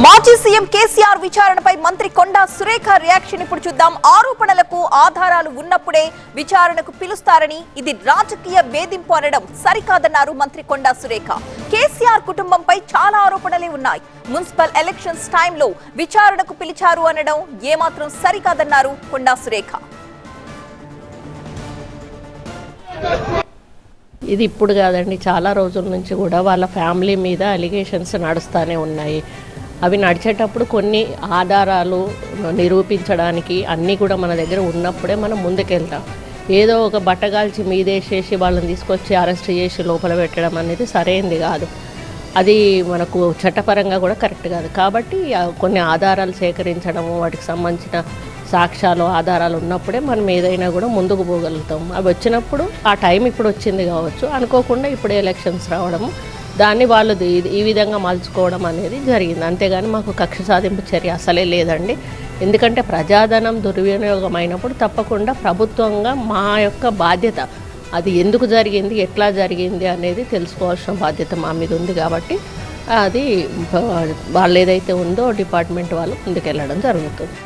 మాజీ సీఎం కేసీఆర్ విచారణపై మంత్రి కొండా సురేఖ రియాక్షన్ ఇప్పుడు చూద్దాం. ఆరోపణలకు ఆధారాలు ఉన్నప్పుడే విచారణకు పిలుస్తారని, ఇది రాజకీయ వేధింపు అనడం సరికాదన్నారు మంత్రి కొండా సురేఖ. కేసీఆర్ కుటుంబంపై చాలా ఆరోపణలే ఉన్నాయి. మున్సిపల్ ఎలక్షన్స్ టైంలో విచారణకు పిలిచారు అనడం ఏమాత్రం సరికాదన్నారు కొండా సురేఖ. ఇది ఇప్పుడు కాదండి, చాలా రోజుల నుంచి కూడా వాళ్ళ ఫ్యామిలీ మీద అలిగేషన్స్ నడుస్తూనే ఉన్నాయి. అవి నడిచేటప్పుడు కొన్ని ఆధారాలు నిరూపించడానికి అన్నీ కూడా మన దగ్గర ఉన్నప్పుడే మనం ముందుకెళ్తాం. ఏదో ఒక బట్టగాల్చి మీదేసేసి వాళ్ళని తీసుకొచ్చి అరెస్ట్ చేసి లోపల పెట్టడం అనేది సరైనది కాదు. అది మనకు చట్టపరంగా కూడా కరెక్ట్ కాదు. కాబట్టి కొన్ని ఆధారాలు సేకరించడము, వాటికి సంబంధించిన సాక్ష్యాలు ఆధారాలు ఉన్నప్పుడే మనం ఏదైనా కూడా ముందుకు పోగలుగుతాం. అవి వచ్చినప్పుడు ఆ టైం ఇప్పుడు వచ్చింది కావచ్చు, అనుకోకుండా ఇప్పుడు ఎలక్షన్స్ రావడము, దాన్ని వాళ్ళు ఈ విధంగా మలుచుకోవడం అనేది జరిగింది. అంతేగాని మాకు కక్ష సాధింపు చర్య అసలే లేదండి. ఎందుకంటే ప్రజాధనం దుర్వినియోగం అయినప్పుడు తప్పకుండా ప్రభుత్వంగా మా యొక్క బాధ్యత, అది ఎందుకు జరిగింది, ఎట్లా జరిగింది అనేది తెలుసుకోవాల్సిన బాధ్యత మా మీద ఉంది. కాబట్టి అది వాళ్ళు ఏదైతే ఉందో డిపార్ట్మెంట్ వాళ్ళు ముందుకెళ్ళడం జరుగుతుంది.